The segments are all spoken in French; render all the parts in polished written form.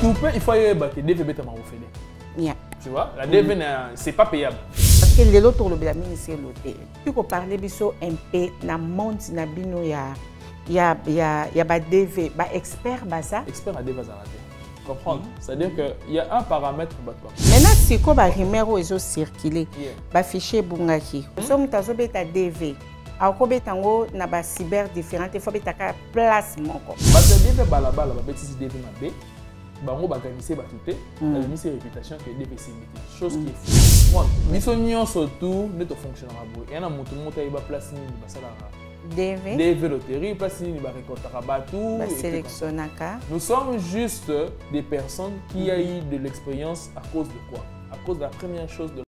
Moutoupé, il faut y avoir que DV bêta marofélé. Tu vois, la DV, c'est pas payable. Parce que les autres, le c'est l'hôtel. Tu peux parler biso un peu dans le monde, il y a DV, expert, ça. Expert à DV, ça comprendre. C'est-à-dire qu'il y a un paramètre. Maintenant, si tu as numéro circulé, fichier bungaki. Nous sommes dans DV. Alors, il y a cyber différent, il faut que tu aies place. Parce que DV, DV, bango bakanisi batute na limisi réputation que DVC chose qui est fou biso nyonso tout ne to fonctionnera bo yana mutu mutu iba place ni basala DV loterie place ni ba récoltera batou sélectionnaka. Nous sommes juste des personnes qui a eu de l'expérience à cause de quoi? À cause de la première chose de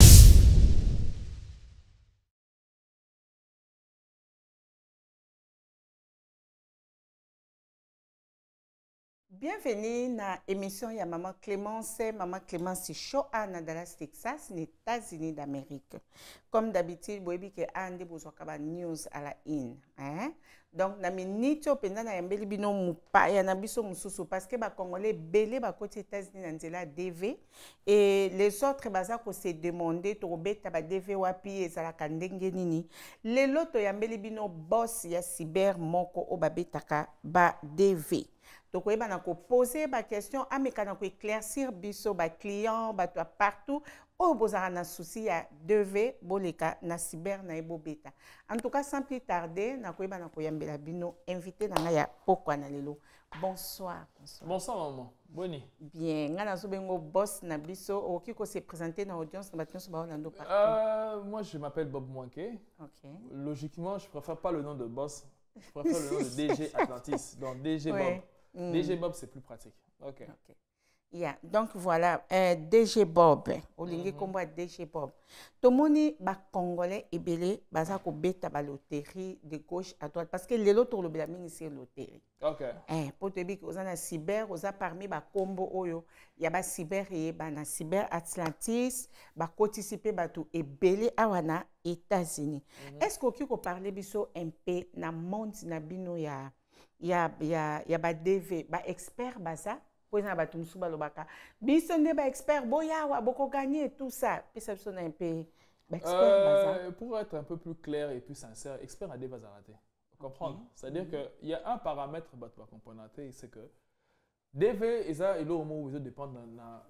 Bienvenue dans l'émission de Maman Clémence. Maman Clémence show à Dallas, Texas, les États-Unis d'Amérique. Comme d'habitude, vous voyez que Andy vous a news à la in. Donc, na minute pendant na yambeli bino mupa ya na biso mususu parce que ba Congolais belé ba côté États-Unis na DV et les autres baza ko se demander to beta ba DV wapi ezala kandenge nini. Les loto yambeli bino boss ya cyber moko o ba betaka ba DV. Donc, on va poser des questions, on va éclaircir les clients, partout. Où vous avez un souci, devez boleka na cyber na ebo beta. En tout cas, sans plus tarder, na koyeba na koyambela bino invité na ya pokwa na lelo. Bonsoir. Bonsoir maman. Boni. Bien, ngana so bengo boss na biso o kiko se présenter dans audience na batinyo so ba na ndo partout. Moi je m'appelle Bob Mwanke. OK. Logiquement, je préfère pas le nom de boss. Je préfère le nom de DG Atlantis. Donc DG Bob. DG Bob, c'est plus pratique. OK. Yeah. Donc voilà, DG Bob. Olingi kombo DG Bob. Tomoni ba Congolais ebele baza ko beta ba loterie de gauche à droite parce que les loto le bela mingi c'est loterie. OK. Pour te dire que aux na cyber, aux a parmi ba combo oyo, ya ba cyber et ba na cyber Atlantis, ba participer ba tout ebele awana États-Unis. Est-ce que tu peux parler biso un peu na monde na bino ya ba DV, ba expert baza, pour exemple ba tumsu ba lobaka. Biso ne ba expert boya wa boko gagner tout ça. Perception un peu ba expert baza. Pour être un peu plus clair et plus sincère, expert a des bases à rater. Comprendre? C'est-à-dire qu'il y a un paramètre ba componenter, c'est que DV eza elo mo où dépend na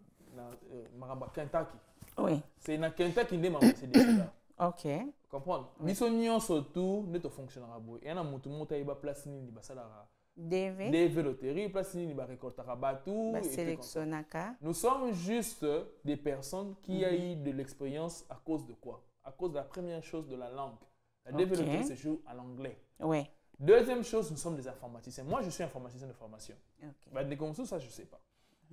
maramba Kentucky. Oui. C'est na Kentucky ndé maramba c'est déjà. OK. Comprendre? Biso nyonso tout ne to fonctionnera bo. Et na mutu mutu iba place ni basala DV loterie place ni ba récoltera batou sélectionnaka. Nous sommes juste des personnes qui a eu de l'expérience à cause de quoi? À cause de la première chose de la langue. La DV loterie se joue à l'anglais. Oui. Deuxième chose, nous sommes des informaticiens. Moi, je suis informaticien de formation. OK. Des comme ça, je ne sais pas.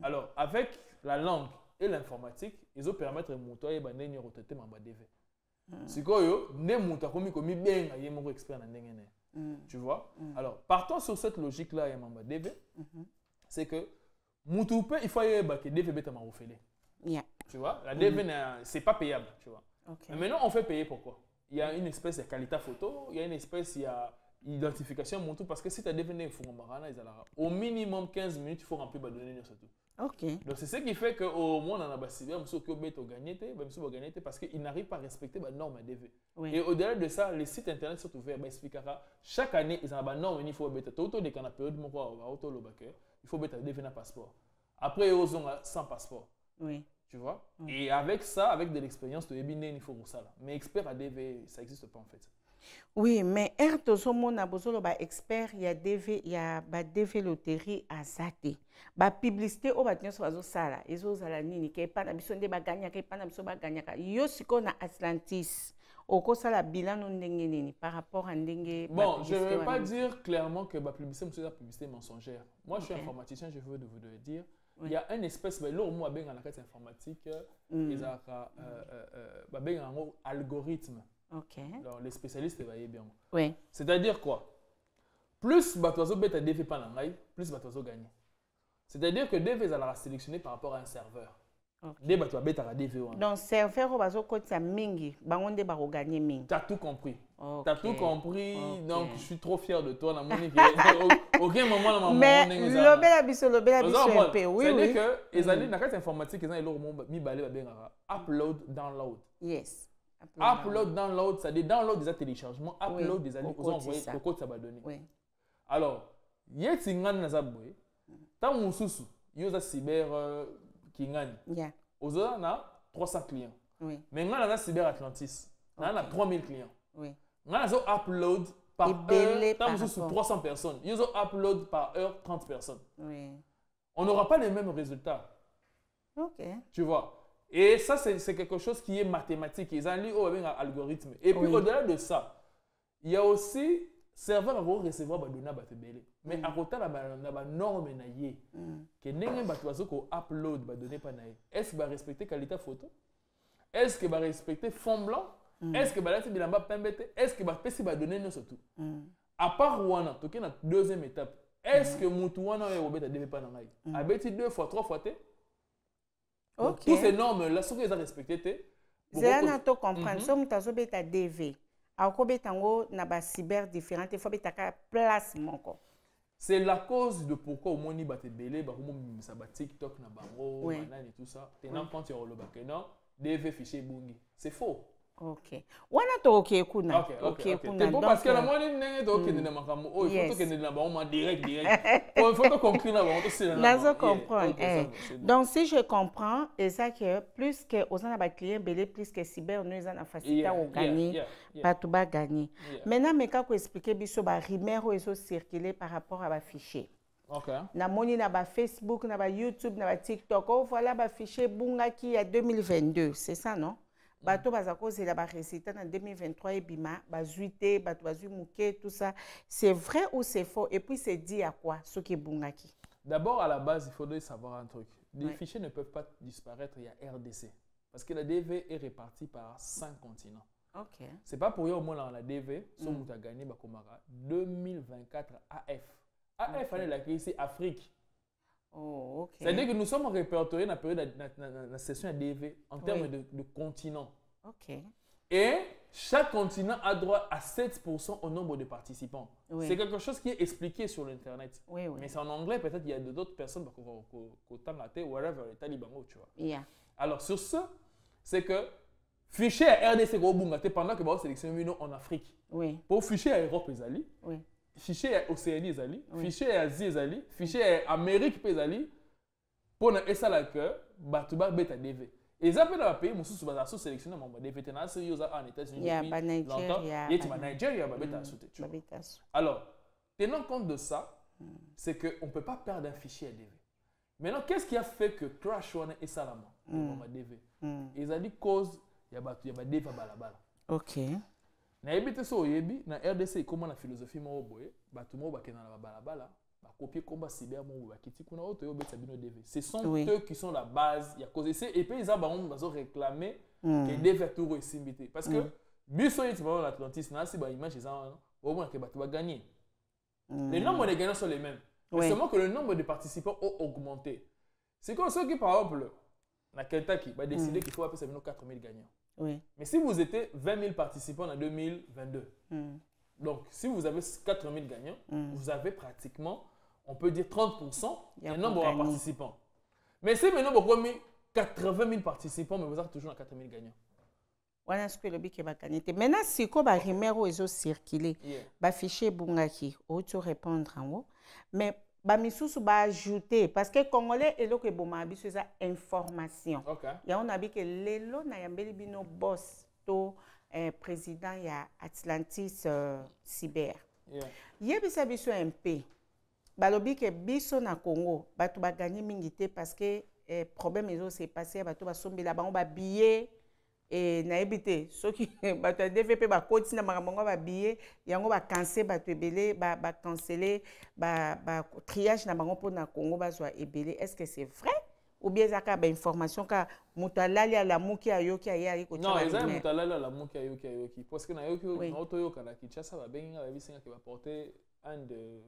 Alors, avec la langue et l'informatique, ils ont permis de monter et de roter ma DV. C'est quoi expert tu vois? Alors, partons sur cette logique-là, DV, c'est que Moutoupé, il faut y avoir que DV bêta marofélé. Tu vois? La DV, c'est pas payable, tu vois. Mais maintenant, on fait payer pourquoi? Il y a une espèce de qualité photo, il y a une espèce, il y a identification Moutou, parce que si tu as DV, au minimum 15 minutes, il faut remplir les données surtout. OK. Donc c'est ce qui fait qu'au moins on a un cyber, parce qu'ils n'arrivent pas à respecter les normes DV. Oui. Et au-delà de ça, les sites internet sont ouverts. Chaque année, ils ont des normes, il faut mettre tout des période, il faut mettre DV dans passeport. Après, ils ont sans passeport. Oui. Tu vois? Et avec ça, avec de l'expérience, il faut ça. Mais expert à DV, ça n'existe pas en fait. Oui, mais na bozolo ba expert ya DV ya ba DV loterie azate. Ba publicité o ba nyonso bazo sala, ezo zala nini ke pa na biso nde ba gagna ke pa na biso ba gagna ka. Yo siko na Atlantis. Oko sala bilan ndenge nini par rapport à ndenge. Bon, je ne vais pas dire clairement que ba publicité c'est la publicité mensongère. Moi je suis informaticien, je veux vous le dire. Il y a une espèce de l'homme avec la carte informatique, ils ont un algorithme. OK. Alors, les spécialistes voyaient bien. Oui. C'est-à-dire quoi? Plus Batoiso bêta DV pas plus Batoiso gagne. C'est-à-dire que DV va la sélectionner par rapport à un serveur. Des bateaux à bêta à DV. Donc, serveur au bateau côté mingi, bangonde baro gagner mingi. Tu as tout compris. Tu as tout compris. Donc, je suis trop fier de toi. Aucun moment dans ma mais l'obéla biso un peu. Oui, c'est-à-dire que les alliés dans la informatique, ils ont mis balé upload, download. Yes. Upload, download, c'est-à-dire download des téléchargements, upload des alliés, vous envoyez le code ça va donner. Alors, il y a des gens qui ont tant mon sous, il y a des cyber qui gagnent. Aux autres, on a 300 clients. Mais on a cyber Atlantis, on a 3000 clients. On a upload par heure, tant mon sous 300 personnes. Il y a upload par heure 30 personnes. On n'aura pas les mêmes résultats. Tu vois? Et ça, c'est quelque chose qui est mathématique. Ils ont lu un algorithme. Et puis, au-delà de ça, il y a aussi serveur à recevoir des données à belé. Mais à côté, il y a une norme que n'importe qui va upload des données. Est-ce qu'il va respecter la qualité photo? Est-ce qu'il va respecter fond blanc? Est-ce qu'il va respecter la pembete? Est-ce qu'il va respecter les données surtout? À part Wana, tu as une deuxième étape. Est-ce que Moutouana est obéi à des données? Abeti 2 fois, 3 fois. Tous ces normes-là, ceux qui les ont respectés, c'est un autre comprendre. Si vous avez un DV, cyber différent, il faut que place. C'est la cause de pourquoi au moins il bate belé, ça bat TikTok, et tout ça. Tenant compte de le DV fichier bungi. C'est faux. Ok. Wana to ok kuna. Ok. C'est bon parce que la moine n'est pas ok de la macamu. Oh, il faut que de la bauma direct. Il faut que conclure la bauma aussi. Là, comprendre. Donc si je comprends, c'est ça que plus que aux gens clients belé, plus que cyber nous en facilité à gagner, pas tout bas gagner. Maintenant, mais quand vous expliquez biso ba rumeur ou circuler par rapport à ba fichier. Na moni na ba Facebook, na ba YouTube, na ba TikTok. Oh voilà ba fichier bunga qui a 2022, c'est ça non? Bato bazako c'est la résultat en 2023 et bima bazuité bato bazu mouké tout ça c'est vrai ou c'est faux et puis c'est dit à quoi ce qui est bungaki. D'abord à la base il faudrait savoir un truc. Les fichiers ne peuvent pas disparaître, il y a RDC parce que la DV est répartie par 5 continents. OK. C'est pas pour rien au moins dans la DV son muta gagné bakomara 2024 AF. AF est la crise Afrique. Oh, ok. C'est-à-dire que nous sommes répertoriés dans la période de la session ADV en termes de continents. Ok. Et chaque continent a droit à 7% au nombre de participants. C'est quelque chose qui est expliqué sur l'Internet. Mais c'est en anglais, peut-être il y a d'autres personnes qui ont la tête, whatever, les talibans, tu vois. Alors, sur ce, c'est que fichier à RDC pendant que vous sélectionnez en Afrique. Pour fichier à Europe, les alliés. Fichier à Océanie, fichier à Asie, fichier à Amérique, pour ça là que Batouba bêta DV. Et ça peut dans le pays, nous sommes sélectionnés des vétérans en États-Unis depuis longtemps. Il y a Nigeria, alors, tenant compte de ça, c'est qu'on ne peut pas perdre un fichier à DV. Maintenant, qu'est-ce qui a fait que Crash One et Salama ont DV? Ils ont dit cause, il y a DV à Balabala. Ok. Na ebite so yebi na RDC comment la philosophie mo boye batu mo bakena na balabala ba copier combat cyber mo ba kiti kuna auto yo beta bino DV. Ce sont eux qui sont la base, il y a cause et puis ils ont bazo réclamer que DV tour est simbité parce que biso yiti ba l'Atlantis na si ba image ça au moins que batu ba gagner. Les nombres de gagnants sont les mêmes. Mais seulement que le nombre de participants a augmenté. C'est comme ceux qui par exemple na Kentucky ba décider qu'il faut appeler ça 4000 gagnants. Mais si vous étiez 20 000 participants en 2022, donc si vous avez 4 000 gagnants, vous avez pratiquement, on peut dire 30% du nombre de participants. Mais si maintenant vous avez 80 000 participants, mais vous avez toujours 4 000 gagnants. Voilà ce que le but va gagner. Maintenant, si vous avez un numéro qui circulé, un fichier Bungaki, vous pouvez répondre en haut. Mais bamisusu ba ajouter parce que congolais et que boma biso ça information ya on a dit que lelo na yambeli bino boss to président ya Atlantis cyber yebisa biso MP balobi que biso na Congo batu ba gagner mingité parce que problème ezo s'est passé batu ba sombela bango ba billet et na ebité ceux qui batu DVP ba koti na makambo ba billet yango ba cancer batu ebele ba canceler ba triage na bango pour na Congo ba zo ebele. Est-ce que c'est vrai ou bien ça ka ba information ka mutalali ala muki ayoki ayi ko non eza mutalali ala muki ayoki parce que na yoki na oto yoka na Kinshasa ba benga ba bisinga ke ba porter un des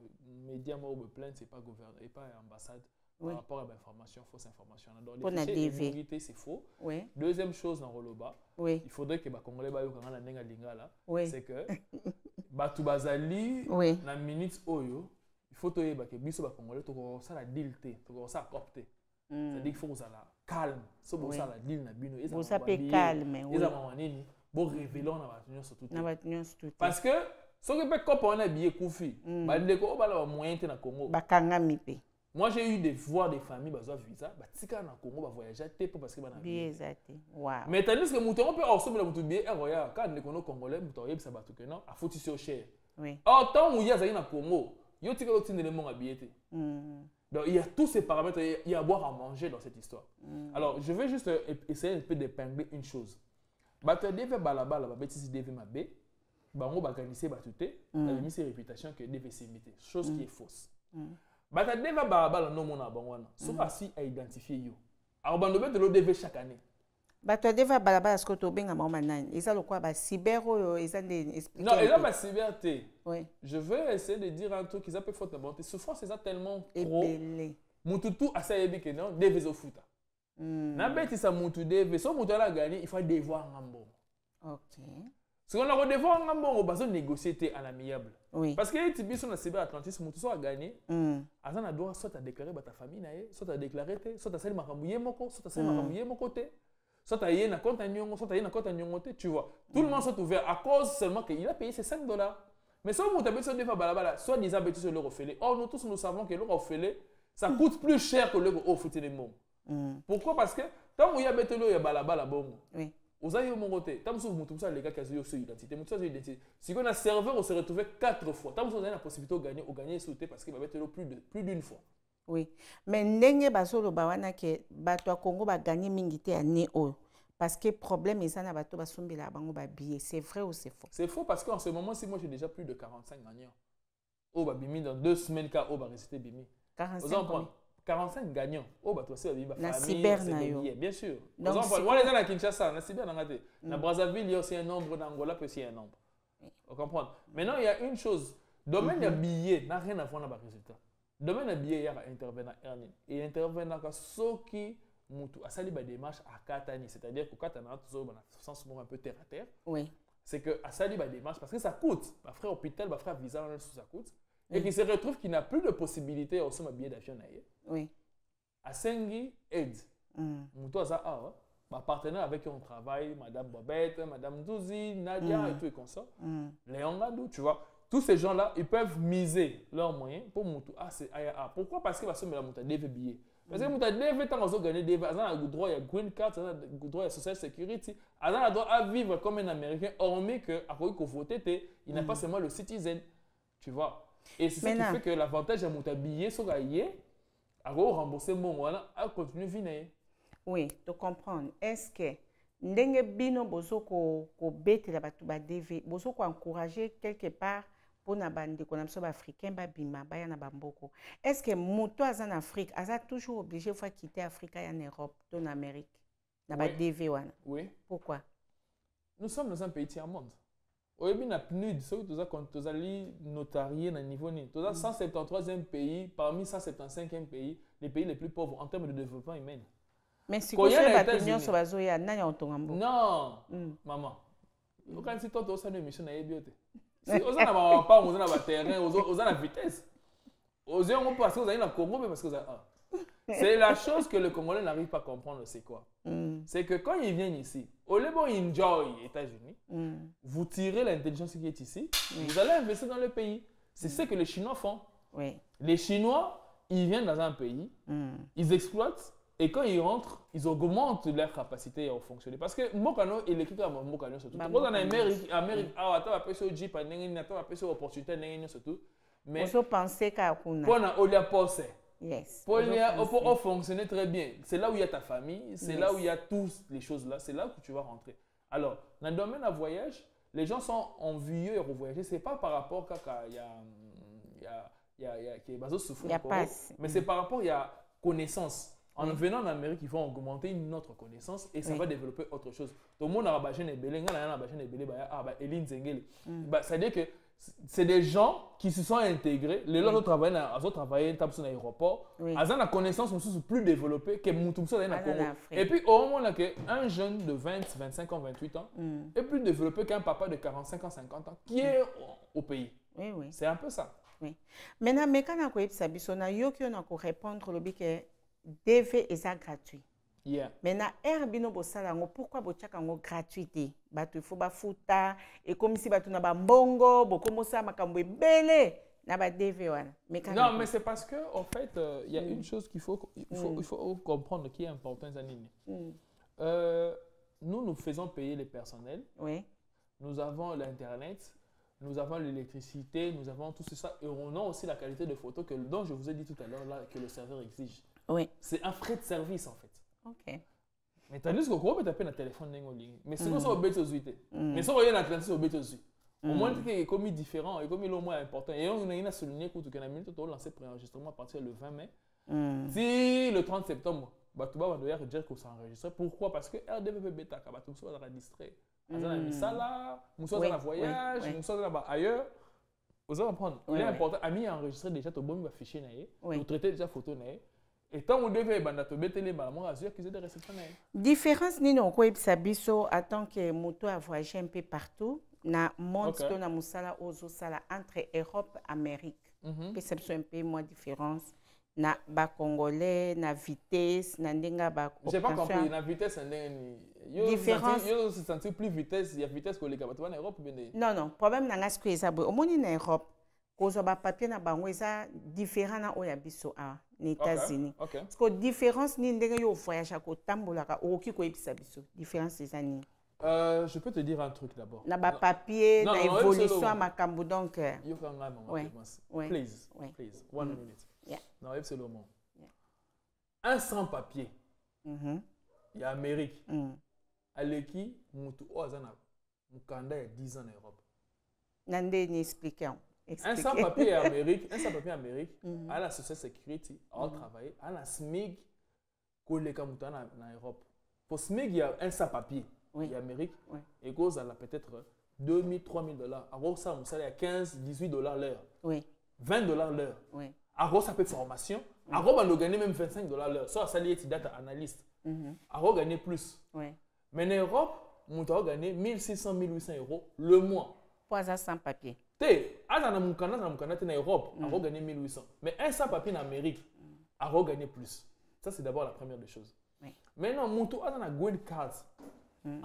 médias moi me plaindre c'est pas gouvernement et pas ambassade par rapport à l'information, fausse information. Donc les fichiers c'est faux. Oui. Deuxième chose dans Roloba, il faudrait que les Congolais c'est que Batu Bazali na minute oyo il faut que biso ba Congolais to ça la dilté, to ça copter. C'est-à-dire qu'il faut que ça la calme, so bo ça la dil na bino et ça peut calme. Et ça va nini bo révéler na ba surtout. Parce que ce que peut comprendre on habillé Koufi, ba ndeko o ba la moyen te na Congo. Ba kanga mipe. Moi, j'ai eu des voir des familles qui ont visa, tika na Congo va voyager parce que ba na visa. Wow. Mais tandis que mouton peut aussi la mouton bien royal quand les Congolais mouton yeb ça ba tout que non, a faut sur cher. Oui. Or tant où il y a ça na Congo, yo tika l'autre élément habillé. Donc il y a tous ces paramètres, il y a à boire à manger dans cette histoire. Alors, je vais juste essayer un peu d'épingler une chose. Ba te deve balaba la ba bêtise deve mabe, ba ngo ba kanise ba tuté, la mis ses réputations que deve s'imiter, chose qui est fausse. Bata deva balabala no mona bangwana soka si a identifier yo arobando bete lo deve chaque année bata deva balabala ce que to benga mama nani eza lokwa ba cyber oyo eza de expliquer non eza ba cyberté oui je vais essayer de dire un truc qu'ils appellent faute de bonté souffrance c'est tellement trop mututu asa yebi que non deve zo futa na beti sa mutu deve so mutu ala gagner il faut devoir ngambo OK. Ce qu'on a devoir on va négocier à l'amiable. Oui. Parce que les types sur le cyberatlantisme, tout ça a gagné. Azan a droit soit à déclarer ta famille, soit à déclarer, soit à salir ma famille, soit à salir ma famille, mon côté, soit à y aller compte à Nyongo, soit à y aller compte à Nyongo, tu vois. Tout le monde s'est ouvert à cause seulement qu'il a payé ses $5. Mais ça, vous avez sur des fois, soit des habitudes sur l'euro fêlé. Or, nous tous, nous savons que l'euro fêlé, ça coûte plus cher que l'euro fêlé des mots. Pourquoi? Parce que tant qu'il y a l'euro, il y a balabala bon. Oui. Vous avez mon côté, tant que vous avez les gars qui ont eu identité, si on a serveur, on se retrouve 4 fois. Tant que vous avez la possibilité de gagner sauter parce qu'il va être plus d'une fois. Oui, mais ndenge basolo bawana ke bato Congo ba gagner mingité année o parce que problème est ça na bato basombela bango ba billet, c'est vrai ou c'est faux? C'est faux parce qu'en ce moment si moi j'ai déjà plus de 45 gagnants. Oh ba bimi dans 2 semaines ka oh ba rester bimi. 45 gagnants. Oh, bah, toi, c'est la famille. Bien sûr. Par exemple, moi, les gens à Kinshasa, na cyber, na Brazzaville, il y a aussi un nombre, d'Angola, aussi un nombre. Vous comprenez? Maintenant, il y a une chose. Domaine de billets n'a rien à voir avec le résultat. Domaine de billets, il y a intervenant earning. Et intervenant à ceux qui a sali des démarches à Katani. C'est-à-dire que Katani, dans le sens un peu terre à terre. Oui. C'est que à sali des démarches, parce que ça coûte. Ma frère hôpital, ma frère visa, ça coûte. Et qui se retrouve qu'il n'a plus de possibilité de recevoir un billet d'avion. Oui. À Sengi, aide. Ma partenaire avec qui on travaille, Madame Bobette, Madame Douzi, Nadia et tout et comme ça. Léon Gadou, tu vois. Tous ces gens-là, ils peuvent miser leurs moyens pour Moutou. Pourquoi? Parce que parce que la Moutou a des billets. Parce que Moutou a des billets, tant qu'on a gagné des billets, il a le droit à Green Card, il a le droit à Social Security, il a le droit à vivre comme un Américain, hormis qu'à cause qu'on vote, il n'a pas seulement le citizen. Tu vois. Et c'est ça qui fait que l'avantage de Moutou billet, c'est qu'il a remboursé mon voilà, a continué venir. Oui, tu comprends. Est-ce que ndenge bino bozo ko bete la batu ba DV, bozo ko encourager quelque part pour na bande ko na biso ba africain ba bima ba ya na bamboko. Est-ce que moto en Afrique, asa toujours obligé fois quitter Afrique et en Europe, en Amérique, na ba DV wana? Oui. Pourquoi? Nous sommes dans un pays tiers monde. Au début, na PNUD, ce que tu as notarié na niveau ni. Tu as 173e pays parmi 175e pays, les pays les plus pauvres en termes de développement humain. Mais si vous avez une opinion sur la zone, non, maman. Quand tu as une émission, si vous avez un pas, vous avez un terrain, vous avez la vitesse. Vous avez un parce que vous avez la Congo, mais parce que vous avez c'est la chose que le Congolais n'arrive pas à comprendre, c'est quoi? C'est que quand ils viennent ici, au lieu de enjoy les États-Unis, vous tirez l'intelligence qui est ici, vous allez investir dans le pays. C'est ce que les Chinois font. Les Chinois, ils viennent dans un pays, ils exploitent. Et quand ils rentrent, ils augmentent leur capacité à fonctionner. Parce que Mokano est l'équipe de Mokano surtout. Quand on a Amérique, attends, après ce Jeep, attends, après ce opportunité, surtout. Mais vous pensez qu'à Kuna. Pour on a pensé. Yes. Pour fonctionner très bien. C'est là où il y a ta famille, c'est là où il y a toutes les choses là, c'est là que tu vas rentrer. Alors, dans le domaine de voyage, les gens sont envieux et revoyager. Ce n'est pas par rapport à mais c'est par rapport à connaissance. En venant en Amérique, ils vont augmenter notre connaissance et ça va développer autre chose. Tout le monde a bâché les belés, c'est-à-dire que c'est des gens qui se sont intégrés. Les autres travaillent dans l'aéroport. Ils ont la connaissance plus développée que Moutoumso dans le Congo. Et puis, au moment où un jeune de 20, 25 ans, 28 ans est plus développé qu'un papa de 45 ans, 50 ans qui est au pays. Oui. C'est un peu ça. Oui. Maintenant, quand on a répondre le que DV est gratuit. Maintenant, Airbnb pourquoi vous gratuité? Il faut futa et comme si vous avez bongo, vous commencez à belé. Non, mais c'est parce que en fait, il y a une chose qu'il faut comprendre qui est importante. Nous faisons payer les personnels. Oui. Nous avons l'internet. Nous avons l'électricité, nous avons tout ça et on a aussi la qualité de photo dont je vous ai dit tout à l'heure que le serveur exige. Oui. C'est un frais de service en fait. Ok. Mais tandis que quand on taper le téléphone, mais si on a bête aux huit, mais si on a un Atlantique au bête aux huit, au moins il est comme différent et comme il est au moins important. Et on a souligné qu'on a minute on lancé préenregistrement à partir du 20 mai. Si le 30 septembre, tu vas dire que ça enregistré. Pourquoi? Parce que RDVP bêta, tout ça va distrait. Nous avons mis ça là, nous avons un voyage, nous sommes ailleurs. Vous allez comprendre. Il est important. Ami a enregistré déjà ton bon fichier, vous traitez déjà photo. Et tant que vous devez accuser de réception. Différence ni non quoi biso attend que moto a voyagé un peu partout na monde que na musala ozo sala entre Europe et Amérique. Perception un peu moins différence. Na ba congolais na vitesse na ndenga ba j'ai pas compris na vitesse différence yo se sentir plus vitesse il y a vitesse que les gars en Europe bien non problème na ngasko ezabo omoni na Europe kozo ba papier na bango eza différent na oya biso a na États-Unis parce que différence ni ndenge yo voyage ko tambola ka oki ko ebisa biso différence eza ni je peux te dire un truc d'abord na ba papier na évolution à makambo donc yo kanga maman please 1 minute. Non, absolument. Un sans-papier, il y a Amérique. Aleki, Moutou, Ozana, Moukanda, il y a 10 ans en Europe. Nandé, expliquez. Un sans-papier Amérique, à la Social Security, à travailler, à la SMIG, collègue à Moutou en Europe. Pour SMIG, il y a un sans-papier, il y a Amérique, et cause à peut-être 2 000, 3 000 $. Alors ça, il y a 15, 18 $ l'heure. 20 $ l'heure. Alors, ça peut être formation. Alors, on gagne même 25 $ l'heure. Ça, ça lié data analyst. Alors, gagner plus. Mais en Europe, on va gagner 1 600, 1 800 € le mois. Pour ça, sans papier. En Europe, on va gagner 1 800. Mais un sans papier en Amérique, on va gagner plus. Ça, c'est d'abord la première des choses. Maintenant, on a une green card en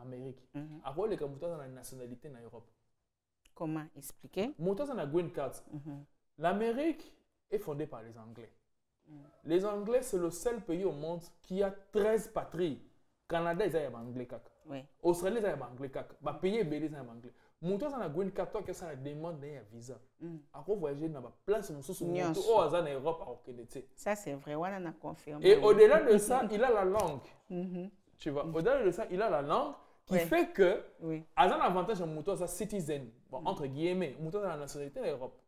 Amérique. Alors, les gens ont une nationalité en Europe. Comment expliquer? On a une green card. L'Amérique est fondée par les Anglais. Les Anglais, c'est le seul pays au monde qui a 13 patries. Canada, ils ont anglais. Australie, ils ont anglais. Les pays belges, ils ont anglais. Moto na green card toi que ça la demande d'un visa. Après voyager dans la place sur moto en Europe à Okene. Ça c'est vrai, on a confirmé. Et au-delà de ça, il a la langue. Tu vois, au-delà de ça, il a la langue qui fait que a un avantage en moto ça citizen, entre guillemets, moto dans la nationalité de l'Europe.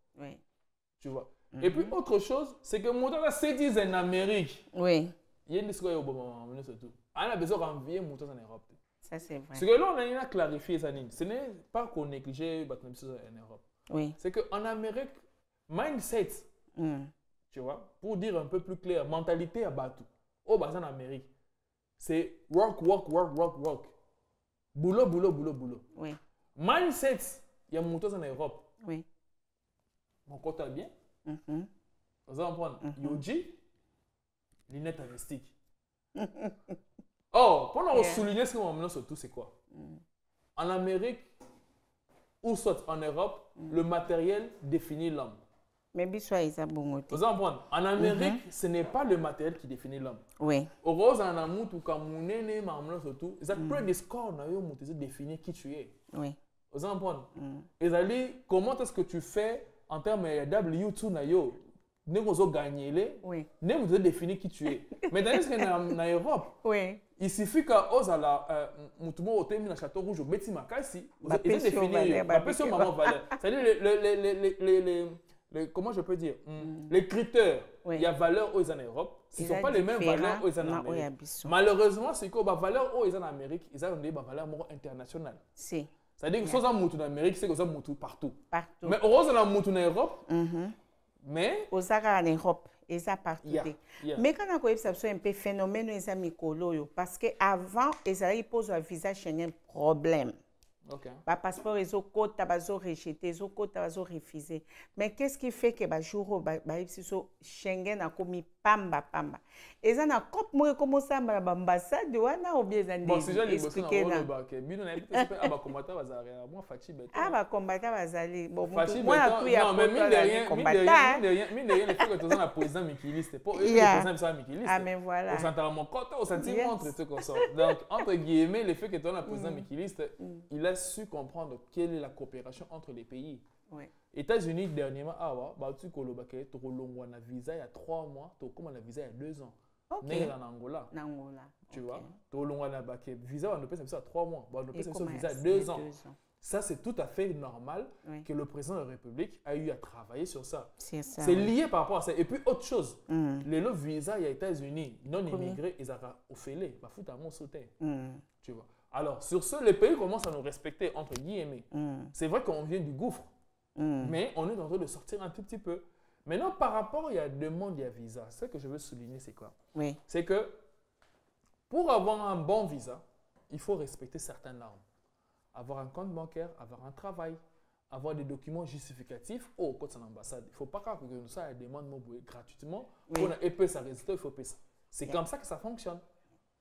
Tu vois. Et puis autre chose, c'est que mon temps citizen en Amérique. Oui. Il y a une discussion au bon moment, surtout. On a besoin d'envier mon temps en Europe. Ça c'est vrai. Ce que là on a clarifié ça, ce n'est pas qu'on néglige en Europe. Oui. C'est qu'en Amérique, mindset, tu vois, pour dire un peu plus clair, mentalité à Batou, au bas en Amérique, c'est work. Boulot. Oui. Mindset, il y a mon temps en Europe. Oui. Mon compte est bien. Vous allez prendre Yoji, lunettes investies. Oh, pour souligner ce qu'on a surtout, c'est quoi? En Amérique, ou soit en Europe, le matériel définit l'homme. Mais bisous, ils ont bon côté. Vous allez prendre. En Amérique, ce n'est pas le matériel qui définit l'homme. Oui. Au rose, en amour, tout comme mon aîné, maman, surtout, ils ont pris des scores, ils ont défini qui tu es. Oui. Vous allez prendre. Ils ont dit, comment est-ce que tu fais en termes de W2 na yo, ne vous gagner les, ne vous définir qui tu es. Mais dans en Europe, il suffit qu'aux à la mutumo au thème na château rouge au Betty Makasi, vous avez défini la pression maman valeur. C'est-à-dire comment je peux dire, les critères, il y a valeur aux en Europe, ce ne sont pas les mêmes valeurs aux en Amérique. Malheureusement, c'est que les valeurs aux en Amérique, ils ont des valeurs internationales. C'est-à-dire que si on a en Amérique, c'est que ça a partout. Partout. Mais heureusement, on a en Europe. Mais. Aux en Europe. Et ça partout. Mais quand on a ça un peu phénomène ils ont mikolo parce que avant ils posent un visa Schengen problème. OK. Ba passeport ils ont côté bazo rejeté, ils ont côté bazo refusé. Mais qu'est-ce qui fait que ba jour ba Schengen a commis pamba. Ils ont cop moi comment ça ba ambassade wana ou bien ils bon si j'ai expliqué na que bino na aba combattant bazare moi Fachi beto. Ah ba combattant bazali bon moi non mais mine de rien le fait que tu es un président mikiliste pour eux le président ça mikiliste. Ah mais voilà. Au centre mon côté au sentiment entre tout comme ça. Donc entre guillemets le fait que tu es un président mikiliste il a su comprendre quelle est la coopération entre les pays. Ouais. États-Unis dernièrement tu kolobake to kolongwa na visa il y a 3 mois to comme la visa il y a 2 ans. OK. En Angola. Tu vois, tu as visa, on peut ça 3 mois. On peut ça visa 2 ans. Ça, c'est tout à fait normal que le président de la République a eu à travailler sur ça. C'est lié par rapport à ça. Et puis, autre chose, les visas, il y a États-Unis, non immigrés, ils ont offert, bah, foutre à mon sauté. Tu vois. Alors, sur ce, les pays commencent à nous respecter, entre guillemets. C'est vrai qu'on vient du gouffre, mais on est en train de sortir un tout petit peu. Maintenant, par rapport à la demande de visa, ce que je veux souligner, c'est quoi? C'est que pour avoir un bon visa, il faut respecter certaines normes. Avoir un compte bancaire, avoir un travail, avoir des documents justificatifs au code de l'ambassade. Il ne faut pas que nous ça demande gratuitement. Pour épais ça résultat, il faut payer ça. C'est comme ça que ça fonctionne.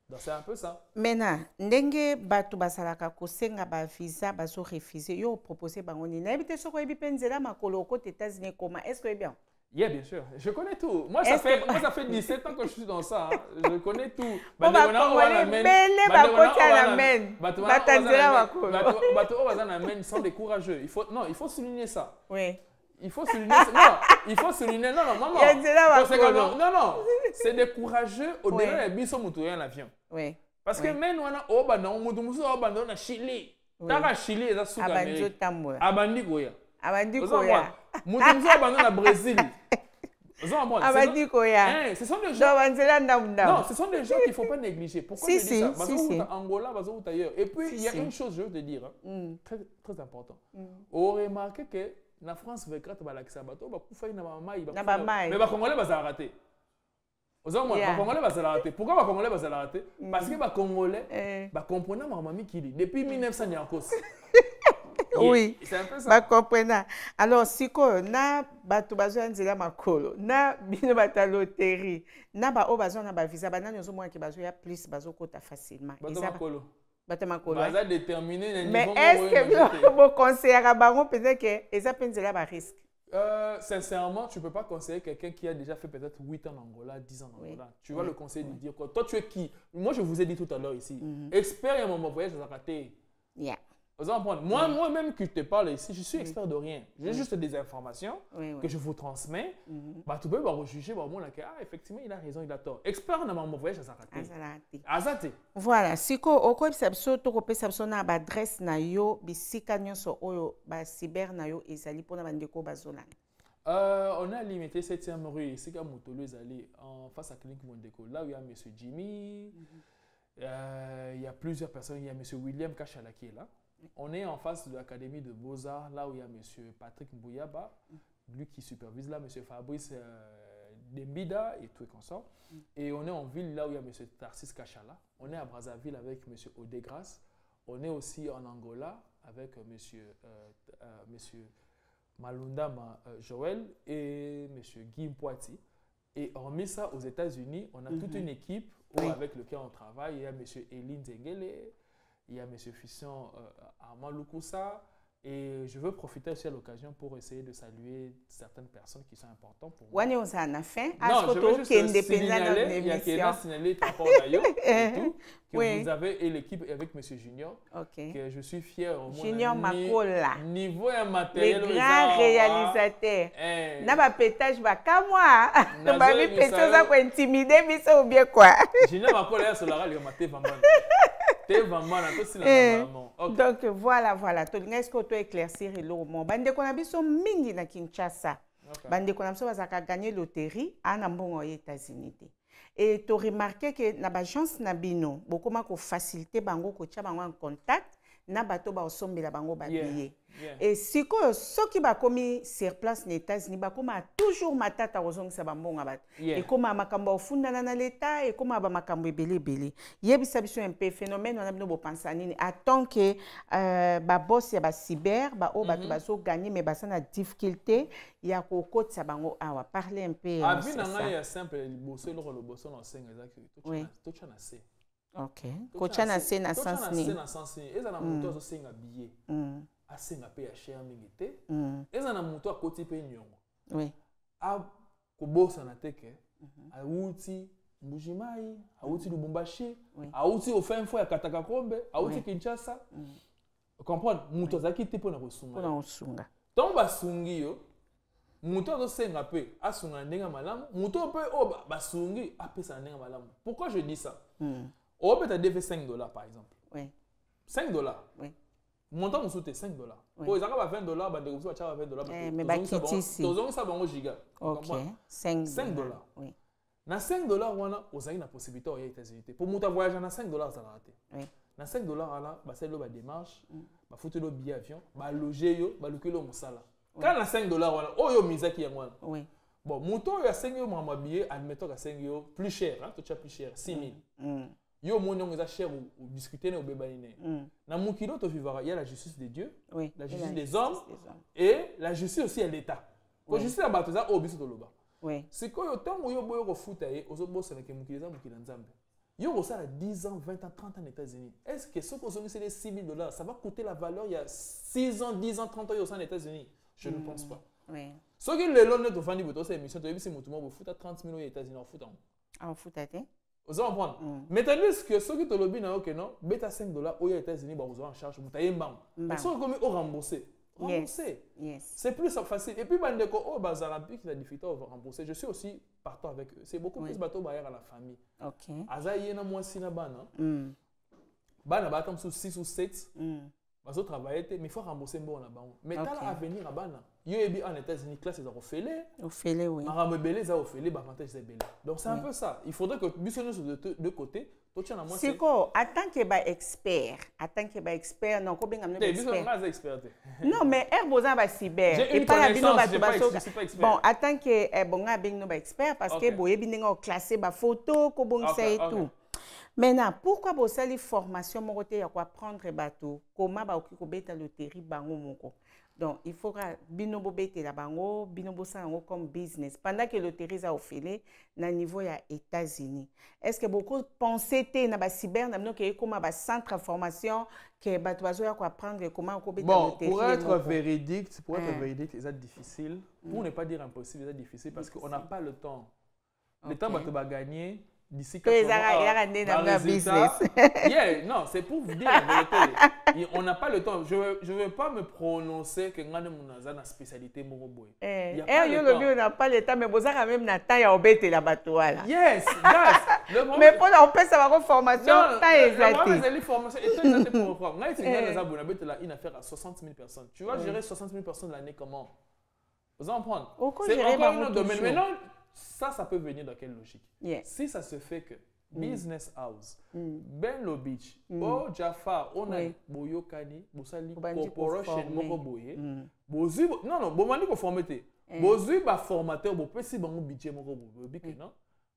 Donc c'est un peu ça. Maintenant, ndenge batu basalaka kosenga ba visa bazo refuser yo proposer bangoni na ebite soko ebi penzela makolo côté États-Unis comment est-ce que bien? Yeah, bien sûr. Je connais tout. Moi, ça fait 17 ans que je suis dans ça. Hein. Je connais tout. Sont des courageux. Il faut souligner ça. Oui. Il faut souligner ça. Non, il faut souligner. Non, non. C'est des courageux au-delà des bisous moutouillens l'avion. Oui. Parce que même on a en Chili. Dans Chili, il y a sous l'Amérique. Abandi Goya. Au Brésil. Ce sont des gens. Non, ce sont des gens qu'il ne faut pas négliger. Pourquoi je dis ça? Parce que Angola, ailleurs. Et puis, il y a une chose, je veux te dire, très, très important. On remarque que la France veut créer la Kisabato, mais les Congolais vont rater. Les Congolais vont rater. Pourquoi les Congolais vont rater? Parce que les Congolais comprennent mamie qui dit depuis 1900 oui, c'est un peu ça. Ba comprendre. Alors siko na batu bazwa nzela makolo, na bino bata loterie, na ba o bazwa na ba visa ba nani ozo mwa ki bazwa ya plus bazo kota facilement. Batu makolo. Batu makolo. Baza déterminer le niveau. Mais est-ce que vous conseillez à bango peut-être que eza penzela ba risque? Sincèrement, tu ne peux pas conseiller quelqu'un qui a déjà fait peut-être 8 ans en Angola, 10 ans en Angola. Tu vas le conseiller de dire quoi? Toi, tu es qui? Moi, je vous ai dit tout à l'heure ici. Expert et mon voyage, ça a raté. Yeah. Moi-même que je te parle ici, je suis expert de rien. J'ai juste des informations que je vous transmets. Tu peux rejuger, effectivement, il a raison, il a tort. Expert dans mon voyage, ça a raté. Voilà. Si on a une adresse na yo, bisika nyonso oyo ba cyber na yo ezali pona bandeko bazolana. On a limité 7e rue, ici à Motolo ezali en face à Clinique Mondeko. Là où il y a monsieur Jimmy, il y a plusieurs personnes, il y a monsieur William Kachala qui est là. On est en face de l'Académie de Beaux-Arts, là où il y a M. Patrick Mbouyaba, lui qui supervise là, M. Fabrice Dembida et tout comme ça. Et on est en ville, là où il y a M. Tarsis Kachala. On est à Brazzaville avec M. Odegras. On est aussi en Angola avec M. Malunda Joël et M. Guy Mpoiti. Et hormis ça, aux États-Unis, on a toute une équipe avec laquelle on travaille. Il y a M. Eline Zengele. Il y a M. Fisson Armand Lukusa. Et je veux profiter aussi à l'occasion pour essayer de saluer certaines personnes qui sont importantes pour moi. Non, je veux juste signaler, il y a quelqu'un signalé par rapport à Yo, que vous avez et l'équipe avec M. Junior, que je suis fier au Junior Makola. Niveau et matériel. Le grand réalisateur. N'a pas pétage, comme moi. N'a pas mis pétage pour intimider, mais ça ou bien quoi. Junior Makola, c'est la maté vraiment. Donc voilà. Est-ce que tu peux éclaircir le mot? Bande qu'on a biso mingi na Kinshasa. Bande qu'on a biso bazaka gagner loterie à Nambongo aux États-Unis. Et tu remarqué que na agence na bino beaucoup ma ko faciliter bango ko tia bango en contact na bato ba osombela bango ba billet. Et sikoyo soki ba komi sur place na États-Unis ba koma toujours matata kozongisa bambonga bato. Et koma makambo ofundana na l'État et koma ba makambo ebele. Yebisa biso un peu phénomène on a bino bo pensa nini attend que ba boss ya ba cyber ba o bato bazo gagner mais ba sana difficulté ya ko kotsa bango awa parler un peu. Abi na ngai ya simple liboso le bosso na senga ezaki to chana se. OK. Kochana se na sens ni. Na sens ni. Eza na moto azo senga billet. Asenga pe ya cher mingi te. Eza na moto akoti pe nyongo. Oui. A kobosa na teke. Auti Mbujimai, auti Lubumbashi, auti au fin fond ya Katakakombe, auti Kinshasa. Comprendre moto azaki te pona kosunga. Pona kosunga. Tomba sungi yo. Moto azo senga pe asunga ndenga malamu, moto pe o basungi apesa ndenga malamu. Pourquoi je dis ça? On peut te devoir $5 par exemple. Oui. $5. Oui. Montant nous soute $5. Pour exemple $20, bah de vous acheter $20. Mais bah qui ici? Tous ça bango giga. OK. $5. Oui. Na $5 wana ozali na possibilité aux États-Unis. Pour monter voyager na $5 ça va rater. Oui. Na $5 là, bah c'est le démarche, bah foutre le billet avion, bah loger yo, bah loquer le musala. Quand na $5 wana, oh yo misaki ya wana. Oui. Bon, montant ya 5 yo ma billet, admettons que 5 yo plus cher, hein, tout ça plus cher, 6 000. Yo monyon est cher ou discuter ou bébaniner. Na mukilo to vivara, il y a la justice de Dieu, la justice des hommes et la justice aussi à l'État. Ko justice à batoza o biso to loba. Oui. C'est quoi yo tango yo boyo ko futa ye, ozo bossa na ke mukiliza mukila nzambe. Yo ko ça 10 ans, 20 ans, 30 ans aux États-Unis. Est-ce que ce qu'on c'est les $6 000, ça va coûter la valeur il y a 6 ans, 10 ans, 30 ans aux États-Unis? Je ne pense pas. Oui. Ce qui est le long de Fanny Boto, c'est émission, tu as vu si mutumo vous fout à 30 000 aux États-Unis en foutant. En foutate. Vous allez comprendre. Mais tandis que ceux qui te lobby na ok non, bêta $5 aux États-Unis, bah vous en charge, vous taillez bam. Mais ceux qui ont remboursé. Rembourser. Yes. C'est plus facile. Et puis bandeko oh bazarabi qui a difficulté à rembourser. Je suis aussi partant avec eux. C'est beaucoup plus bateau bailler à la famille. OK. Azaïe na moi si na bana. Bana batam sous 6 ou 7. Bazo travailler mais il faut rembourser bon na bango. Mais t'as l'avenir à bana. Yo ebi en États-Unis classe ils ont refélé. Refélé oui. Marambe belé ça refélé ba avantage c'est belé. Donc c'est un peu ça. Il faudrait que bisonne sur deux côtés. C'est quoi? Attends que ba expert, non ko benga expert. Non mais herboza ba cyber et pas bino ba baso. Bon, attends que bonga benga ba expert parce que boye binga classer ba photo ko bongisa et tout. Maintenant, pourquoi vous avez une formation pour apprendre bateau? Comment vous avez une loterie bango? Donc, il faudra binobo bete la bango, binobo sango comme business. Pendant que la loterie a offert na niveau ya États-Unis. Est-ce que beaucoup pensent que na ba cyber na que comment ba centre de formation que bateau bazo ya apprendre comment vous bete la loterie? Pour être véridique, c'est difficile. Pour ne pas dire impossible, c'est difficile parce qu'on n'a pas le temps. Le temps bateau va gagner. D'ici 4 mois, business. Non, c'est pour vous dire la vérité. On n'a pas le temps. Je ne veux pas me prononcer que nous avons une spécialité moroboy. On n'a pas le temps, mais vous avez même le temps à obéir la bateau. Yes, mais pour on peut savoir formation, temps exact. Les formations étaient exactes pour reprendre. Nous avons une affaire à 60 000 personnes. Tu vas gérer 60 000 personnes l'année comment? Vous en prendre. C'est encore un autre domaine. Maintenant, ça peut venir dans quelle logique? Si ça se fait que business house, Benlo Beach, au Jaffa, on a Boyokani, Bosali Corporation, Moko Boye, Bozu, non, Bomani conformité. Bozu, formateur, Bopesi Bango budget, Moko Boye, non?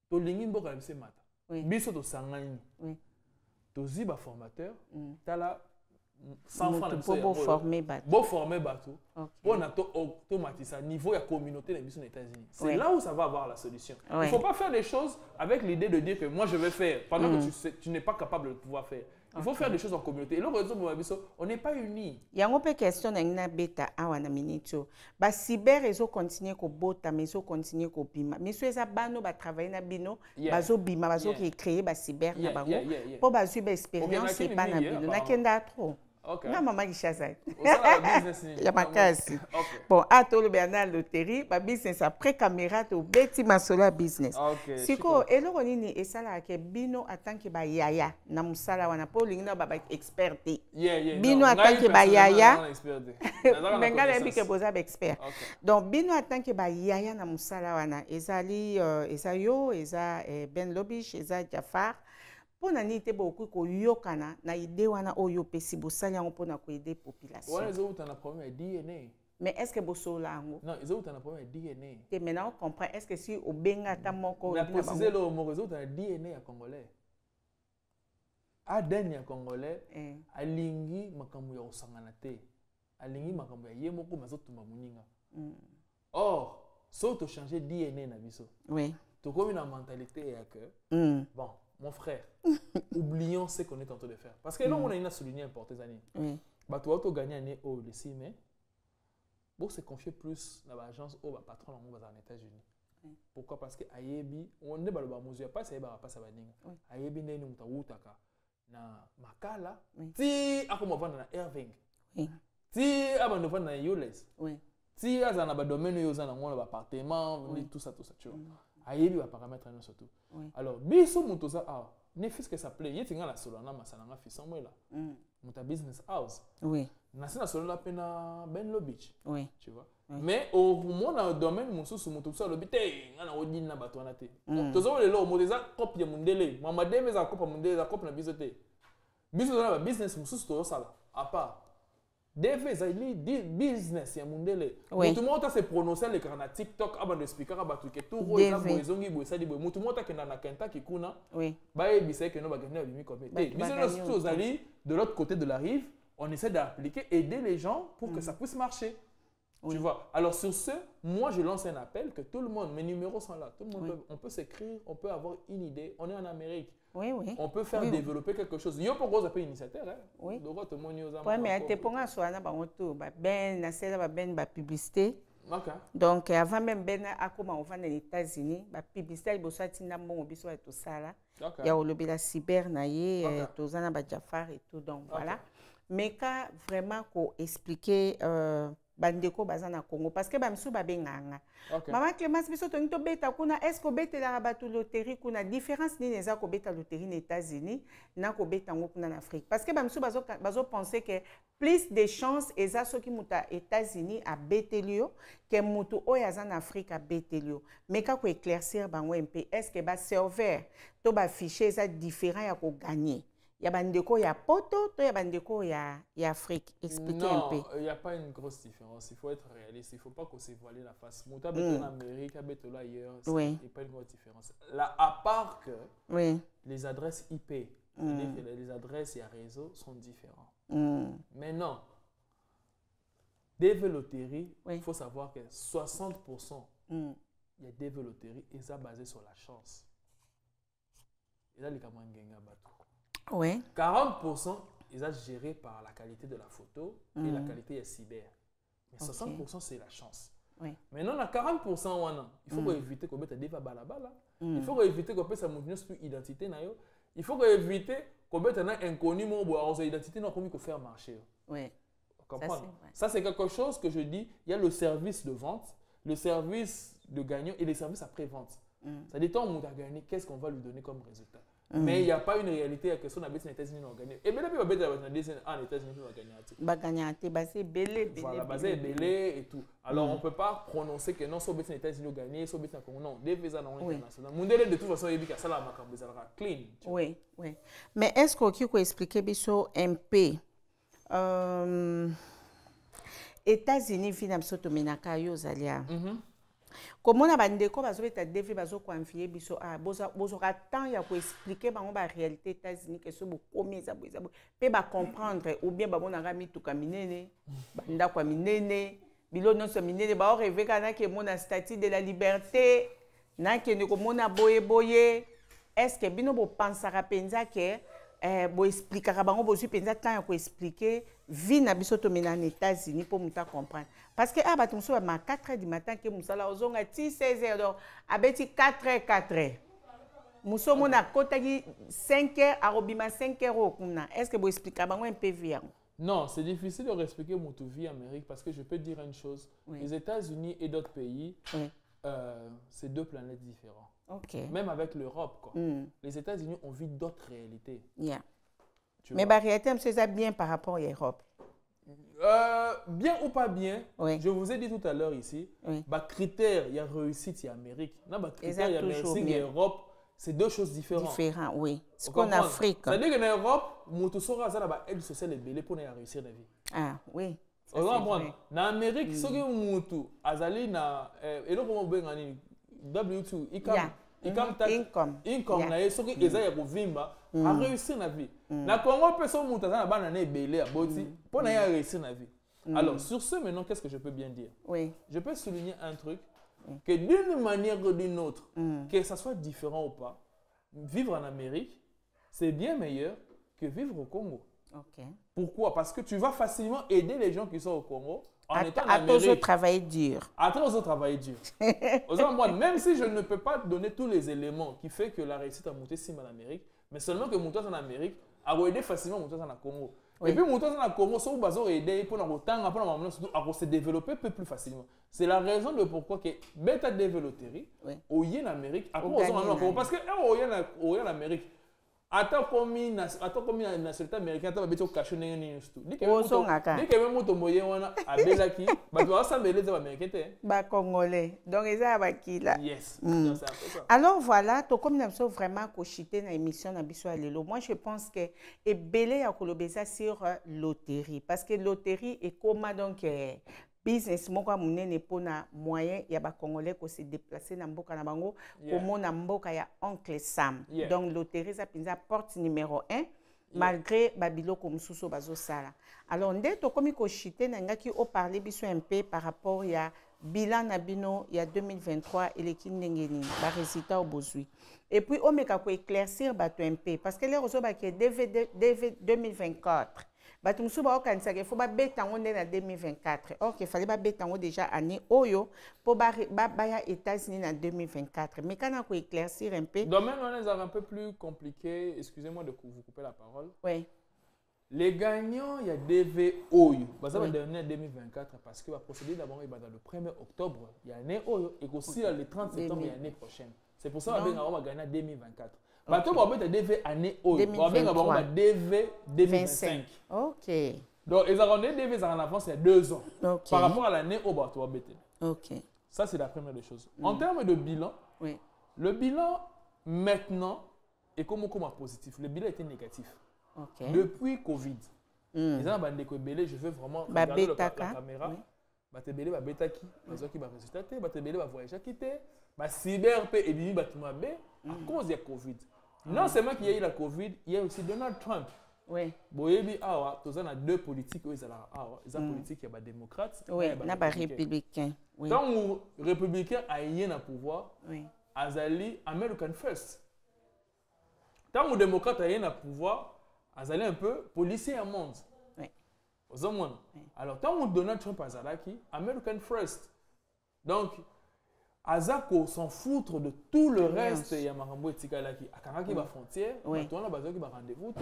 To Lingin Boka MC Mata. Biso to Sangaini. Tozi, formateur, Tala. 100 francs pour former bateau. Pour former bateau. Pour automatiser le niveau de la communauté des États-Unis. C'est là où ça va avoir la solution. Il ne faut pas faire des choses avec l'idée de dire que moi je vais faire pendant que tu n'es pas capable de pouvoir faire. Il faut faire des choses en communauté. Et là, on n'est pas unis. Il y a une question dans la bêta à la minute. Les cyber, ils continuent à bota, mais ils continuent à bima. Mais ceux qui ont travaillé dans bino, ils ont bima, ils ont créé les cyber. Pour avoir une expérience, c'est pas dans bino. N'a trop. Non, maman qui chasse. Il y a ma casse. Bon, à tout le Bernard Loterie, ma business après caméra, tu bêtis ma sola business. Si quoi, et là on est ça là que bino attend que ba yaya, na musala wana po lingina ba expert. Bino attend que ba yaya. Menga le bi que boza expert. Donc bino attend que ba yaya na musala wana, ezali ezayo, eza Ben Lobish, eza Jafar. Pour nani te beaucoup ko yokana na idée wana oyo pesi bosali yango pour na ko aider population. Ouais, ils ont un problème avec DNA. Mais est-ce que bosso la ngo? Non, ils ont un problème avec DNA. Et maintenant on comprend est-ce que si au benga ta moko na préciser le mot ils ont un DNA à congolais. ADN ya congolais alingi makambo ya osangana te. Alingi makambo ya ye moko mazotumba muninga. Or, so to changer DNA na biso. Oui. To comme une mentalité ya que bon, mon frère, oublions ce qu'on est en train de faire. Parce que là, on a une souligné importante année. Oui. Bah, tu vas gagner année au le 6 mai. Bon, se confier plus dans l'agence au patron en États-Unis. Pourquoi? Parce que Ayebi, on est dans le mesure pas ça va pas ça va dire. Ayebi n'est nous taoutaka na Makala. Si à comment vendre na Irving. Oui. Si à ben vendre na Yules. Oui. Si à dans le domaine où ils ont un appartement, tout ça tu vois. Ayebi va paramètre nous surtout. Alors biso mutoza ah ne fils que ça plaît yetinga la solana masalanga fils moi là. Muta business house. Oui. Nasi na solana pena Benlo Beach. Oui. Tu vois. Mais au moment dans le domaine mususu mutusa lobité ngana odin na bato na te. Tozo le lo modeza copie mundele. Mama deme za copie mundele za copie na bisote. Biso na business mususu to sala à part DV Zaili business ya mundele. Mutu mota se prononcer le kana TikTok avant de speaker abatu ke tout ro eza boezongi boesadi boe mutu mota ke na Kentucky kuna. Oui. Ba ebisa ke no ba gagner bimi comme. Business to Zali de l'autre côté de la rive, on essaie d'appliquer aider les gens pour que ça puisse marcher. Oui. Tu vois. Alors sur ce, moi je lance un appel que tout le monde, mes numéros sont là. Tout le monde on peut s'écrire, on peut avoir une idée. On est en Amérique. Oui, oui. On peut faire développer quelque chose. Yo pour cause initiateur hein. Oui. Donc tout le monde oui, mais te ponga soana ba moto ba ben na sela ba ben ba publicité. OK. Donc avant même ben akoma on va aux États-Unis, ba publicité bosati na mo biso et tout ça là. Il y a le la cyber na ye tozana ba Jafar et tout donc voilà. Mais quand vraiment ko expliquer bandeko bazana Congo parce que bamisu babenganga. Maman Clémence biso to nto beta kuna est-ce que beta la batu loterie kuna différence ni neza ko beta loterie aux États-Unis na ko beta ngo kuna en Afrique parce que bamisu bazo penser que plus de chances eza soki muta États-Unis a betelio que mutu oyaza en Afrique a betelio mais ka ko éclaircir bango un peu est-ce que ba serveur to ba fichier eza différent ya ko gagner. Il y a bandeko ya poto, il y a bandeko ya Afrique. Expliquez un peu. Non, il n'y a pas une grosse différence. Il faut être réaliste. Il ne faut pas qu'on se voile la face. Mouta béton en Amérique, béton ailleurs. Il n'y a pas une grosse différence. Là, à part que les adresses IP, les adresses et réseaux sont différents. Mais non. Des loteries, il faut savoir que 60%, il y a des loteries et ça basé sur la chance. Et là, les camarades gagnent à bateau. Oui. 40% ils sont gérés par la qualité de la photo et la qualité est cyber. Mais 60% c'est la chance. Oui. Maintenant, on a 40%, il faut éviter qu'on mette des balabala. Il faut éviter qu'on mette sa identité. Il faut éviter qu'on mette un inconnu pour identité qu'on peut faire marcher. Oui. Ça, c'est quelque chose que je dis. Il y a le service de vente, le service de gagnant et les services après-vente. Ça dépend où on a gagné, qu'est-ce qu'on va lui donner comme résultat. Mais il n'y a pas une réalité à que si on a besoin des États-Unis, on gagne. Et bien, on a besoin des États-Unis, on va gagner. Basé belé. Voilà, basé belé et tout. Alors, on ne peut pas prononcer que non, si on a besoin des États-Unis, on gagne, si on a besoin de non, des visas non internationaux. De toute façon, il y a ça là, clean. Oui, oui. Mais est-ce que vous expliquer un peu États-Unis, finalement, sont menaka yo zalia. Comment on a bandeko bazobeta devi bazo confier biso a bozora temps ya ko expliquer bango ba réalité États-Unis que so bo komeza boza pe ba comprendre ou bien ba mona rami tuka minene banda kwa minene bilo non so minene ba rêver kana ke mona statue de la liberté na ke ne ko mona boye est-ce que bino bo pensera penza que bo expliquera bango bo su penza temps ya ko expliquer vie na biso to mena en États-Unis pour muta comprendre parce que abato muso ba 4h du matin ke musala ozonga ti 16h donc abeti 4h muso mona kotaki 5h arobima 5h kuna est-ce que bo expliquer bango un peu vie? Non, c'est difficile de expliquer mon vie en Amérique parce que je peux dire une chose, les États-Unis et d'autres pays c'est deux planètes différentes. Okay. Même avec l'Europe quoi. Les États-Unis ont vu d'autres réalités. Yeah. Mais la réalité, c'est ça bien par rapport à l'Europe. Bien ou pas bien, je vous ai dit tout à l'heure ici, critère, il y a réussite, il y a Amérique. Il y a réussite, il y a Europe, c'est deux choses différentes. Différent, oui. Ce qu'en Afrique. C'est-à-dire qu'en Europe, Moutoussora a une aide sociale ébélée pour réussir la vie. Ah, oui. En Amérique, ce que Moutou, Azali, et là, comment on dit, W2, income, ce que les gens vivent, à réussir la vie. Na Congo, personne Moutou, ça n'a pas ébélé à Boti, pour réussir la vie. Alors, sur ce, maintenant, qu'est-ce que je peux bien dire? Oui. Je peux souligner un truc, que d'une manière ou d'une autre, que ça soit différent ou pas, vivre en Amérique, c'est bien meilleur que vivre au Congo. Okay. Pourquoi? Parce que tu vas facilement aider les gens qui sont au Congo en étant en Amérique. À toujours travailler dur. À toujours travailler dur. Moi, même si je ne peux pas donner tous les éléments qui font que la réussite a monté si mal en Amérique, mais seulement que monter en Amérique a aidé facilement monter en Congo. Oui. Et puis, monter en Congo, ça va aider pour se développer un peu plus facilement. C'est la raison de pourquoi que bêta développerie au en Amérique, parce que en Amérique, attends combien de nationalités américaines tu vas cacher n'importe tout. Dès que même moto moyen wana abelaki, bah tu vas s'embêter les américains. Bah congolais. Donc ils ont qui là. Yes. Alors voilà, to comme nous sommes vraiment cochité dans l'émission na biso alelo. Moi je pense que et belé ya kolobeza sur loterie parce que loterie est comme donc business moko munene pona moyen ya ba congolais ko se déplacer na mboka na bango comme na mboka ya oncle Sam. Donc loterie ça pinza porte numéro 1 malgré babiloko mususu bazo sala. Alors ndé to komi ko chité na ngaki o parler biso un peu par rapport ya bilan na bino ya 2023 et les kindengeni ba résultat au bozui. Et puis o meka ko éclaircir bato un peu parce que les rezo ba ke DV 2024 bato musu ba okanisa ke fo ba betango nde na 2024. Or qu'il fallait ba betango déjà année oyo pour ba ya États-Unis en 2024. Mais quand on peut éclaircir un peu. Domaine on est un peu plus compliqué. Excusez-moi de vous couper la parole. Oui. Les gagnants, il y a DV Oyo. Ça va devenir 2024 parce que va procéder d'abord dans le 1er octobre. Il y a année Oyo et aussi le 30 septembre il y a l'année prochaine. C'est pour ça qu'on va gagner 2024. Bateau va mettre DV année Oyo. On va DV 2025. OK. Donc ils ont donné DV en avance il y a 2 ans. Par rapport à l'année Oyo, bateau va mettre. OK. Ça c'est la première des choses. En termes de bilan, le bilan maintenant est comme positif. Le bilan était négatif. Okay. Depuis Covid, les gens je veux vraiment regarder la caméra. Batebele ba beta ki, bazo ki ba résultat te, batebele ba voyage qui te, ba cyber pe et bimi batuma be à cause de Covid. Non seulement qu'il y a eu la Covid, il y a aussi Donald Trump. Oui. Boyebi awa, tous a deux politiques où ils ont awa, ils ont politique il y a démocrate, oui, na ba républicain. Oui. Tant où républicain a rien à pouvoir, azali American First. Tant où démocrate a rien à pouvoir, azali un peu policier à monde. Oui. Aux hommes. Alors, tant que Donald Trump a Zalaki, American First. Donc, Azako s'en foutre de tout le reste. Il y a Marambo et Tikalaki. À Kanaki, la frontière, il y a rendez-vous,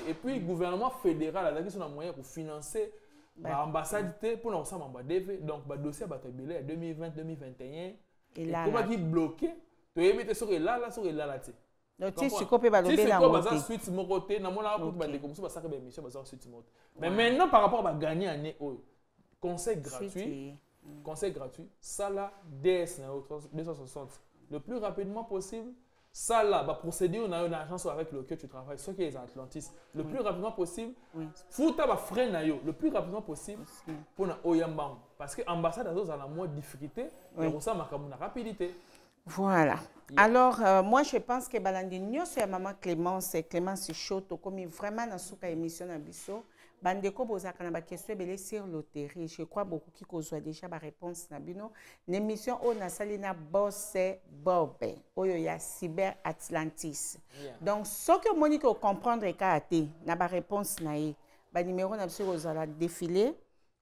et puis, le gouvernement fédéral, il y a moyen pour financer l'ambassade pour l'ensemble en DV. Donc, le dossier a été 2020-2021. Et là, comment il est bloqué? Tu es mis sur là, sur là. Donc, si tu copies la suite mais maintenant, par rapport à gagner année, conseil gratuit, ça là, DS 260, le plus rapidement possible, ça là, procéder on a une agence avec laquelle tu travailles, ceux qui sont Atlantis, le plus rapidement possible, fouta ba frein le plus rapidement possible pour na oyambang, parce que l'ambassade a la moins difficulté, et pour ça ma rapidité. Voilà. Alors, moi, je pense que Balandi Nyos et Maman Clémence Chaud, comme vraiment dans cette émission, Bandeko Bozaka na ba question belé sur loterie. Je crois beaucoup qui kozwa déjà ba réponse na bino. L'émission on a salina boss Bob. Oyo ya Cyber Atlantis. Donc, ce que Monique comprendre kate na ba réponse na ye. Ba numéro na biso kozala défilé.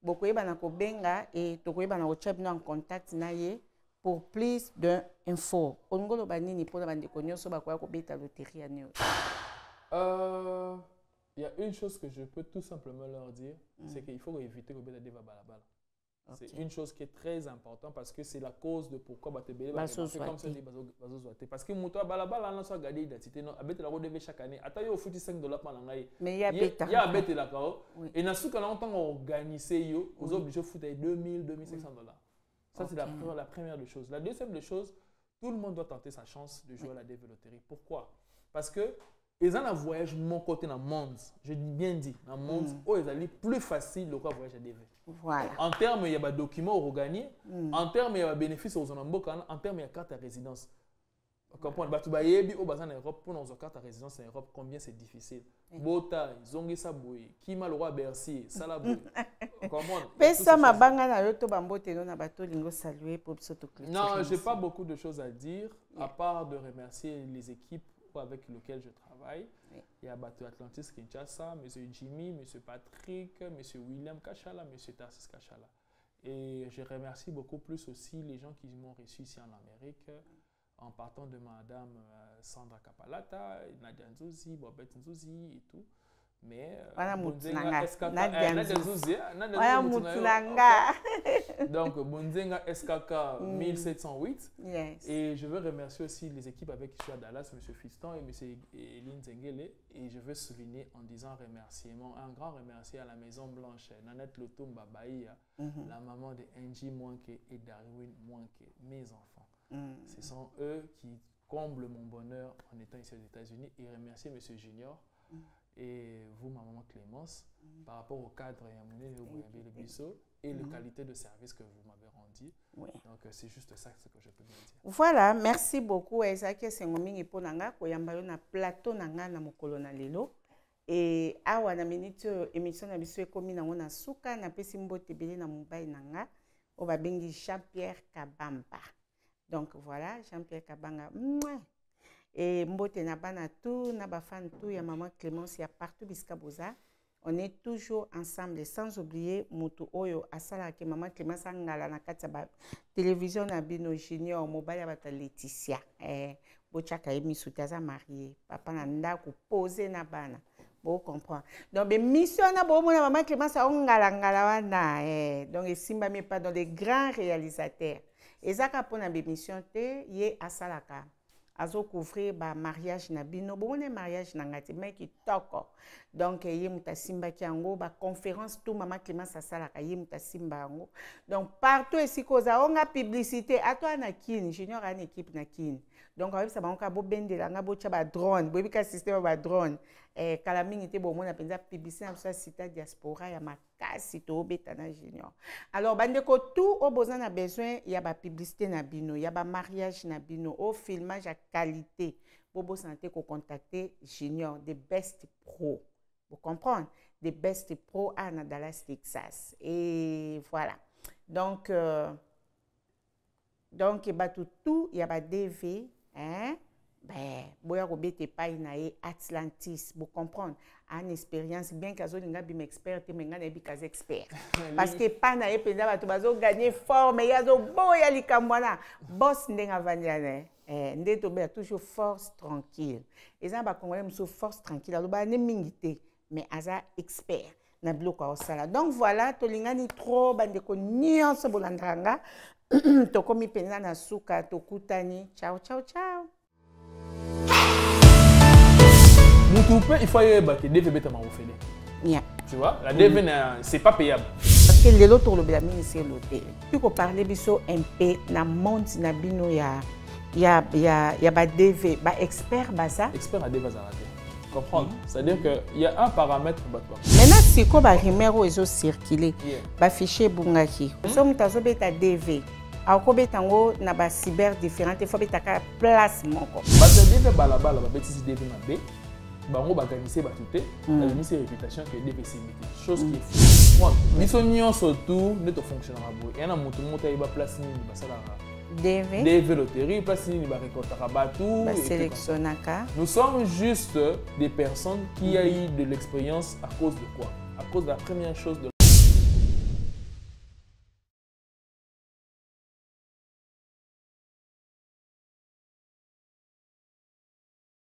Beaucoup ba na ko benga et to ko ba na ko chat en contact na ye. Pour plus d'infos, on va banini pour la bande cognoso ba quoi ko beta loterie à New. Il y a une chose que je peux tout simplement leur dire, c'est qu'il faut éviter que beta deva balabala. C'est une chose qui est très importante parce que c'est la cause de pourquoi batebele ba comme ça dit bazozoate parce que moto balabala na so garder identité non abete la redeve chaque année ata yo futi $5 par ngai. Mais il y a beta la kao et na suka na longtemps organiser yo aux obligés futi $2,000 $2,500. Ça, c'est la première des choses. La deuxième des choses, tout le monde doit tenter sa chance de jouer à la DV Loterie. Pourquoi? Parce que ils ont un voyage mon côté dans le monde. Je dis bien dit, dans le monde, où ils allaient plus facile le voyage à DV. Voilà. En termes, il y a des documents à gagner. En termes, il y a des bénéfices aux Onamboka. En termes, il y a carte à résidence. Vous comprenez? Au Bazan Europe, pour nos cartes à résidence en Europe, combien c'est difficile. Bota, Zongi Saboui, Kima le roi Bercy, Salaboui. Pesa mabanga na yoto bambote no na bato lingo saluer pour s'autoclé. Non, j'ai pas beaucoup de choses à dire, à part de remercier les équipes avec lesquelles je travaille. Il y a Bateau Atlantis Kinshasa, M. Jimmy, M. Patrick, M. William Kachala, M. Tarsis Kachala. Et je remercie beaucoup plus aussi les gens qui m'ont reçu ici en Amérique, en partant de Madame Sandra Kapalata, Nadia Nzouzi, Bobette Nzouzi et tout. Mais donc Bunzenga SKK 1708. Yes. Et je veux remercier aussi les équipes avec qui je suis à Dallas, M. Fiston et M. Eline Zengele. Et je veux souligner en disant un grand remerciement à la Maison Blanche, Nanette Lotumba Bahia, la maman de Angie Mwanke et Darwin Mwanke, mes enfants. Ce sont eux qui comblent mon bonheur en étant ici aux États-Unis. Et remercier M. Junior. Et vous, ma maman Clémence, par rapport au cadre et la qualité de service que vous m'avez rendu. Oui. Donc, c'est juste ça que je peux vous dire. Voilà, merci beaucoup. Ezaki Sengomingi pour Nanga, Koyambayo na plateau Nanga na mokolo na lelo. Et awa na minute émission na biso ekomi na ngona suka na pesi mbote bele na mobile Nanga, oba bengi Jean-Pierre Kabamba. Donc voilà, Jean-Pierre Kabanga. Et mbote na bana tout, na bafan tout, ya maman Clémence, ya partout biska boza. On est toujours ensemble, sans oublier Moutou Oyo, Asala ke maman Clémence angala na kati ba télévision na bino junior, mobile ya bata Laetitia. Bochaka emi soutaza marié, papa na ndako posé na bana. Vous comprenez. Donc, mission na bo mona maman Clémence angala ngala wana. Donc, esimba mi pas dans les grands réalisateurs. Ezaka pona be mission te, ye asalaka. Azo couvrir ba mariage na bino bon mariage na ngati meki toko donc ye mutasimba kiango ba conférence tout maman Clémence asala ka ye mutasimba ngo donc partout ici koza onga publicité atwa na kin junior an équipe na kin donc avec ça banka bo bendela nga bo cha ba drone bo bika système ba drone kala mingi te bo mona penza publicité na sa site diaspora ya makasi to beta na junior alors bande ko tout au besoin na besoin ya ba publicité na bino ya ba mariage na bino au filmage à qualité bobo santé ko contacter junior des best pro vous comprenez des best pro à Dallas Texas et voilà donc ba tout ya ba DV hein ben boya ko bete pa na Atlantis vous comprenez une expérience bien qu'azo linga bim expert te menga na bikaze expert parce que pa na ependa bato bazo gagner fort mais yazo boya likambwana boss ndenga vandiane ndeto be toujours force tranquille eza ba congolais muso force tranquille alo ba ne mingité mais aza expert na biloko osala donc voilà to lingani trop bande ko nyonso bolandanga to komi penza na suka to kutani ciao ciao ciao. Il faut que DV soit refait. Tu vois, la DV, c'est pas payable. Parce que les autres, c'est l'hôtel. Puis qu'on parle un peu dans le monde, il y a des DV, des experts. Experts à DV, tu comprends? C'est-à-dire qu'il y a un paramètre. Maintenant, si on a un numéro qui circulé, un fichier Bungaki, si on a un DV, alors qu'on a un cyber différent, il faut avoir un placement. Parce que DV, c'est DV. Bango baganise batute la mise réputation que DVC chose qui est fou misonnion surtout ne te fonctionnera pas et na mutu muta iba place ni basala DV loterie place ni ba récoltera batou ba sélectionnaka nous sommes juste des personnes qui a eu de l'expérience à cause de quoi à cause de la première chose de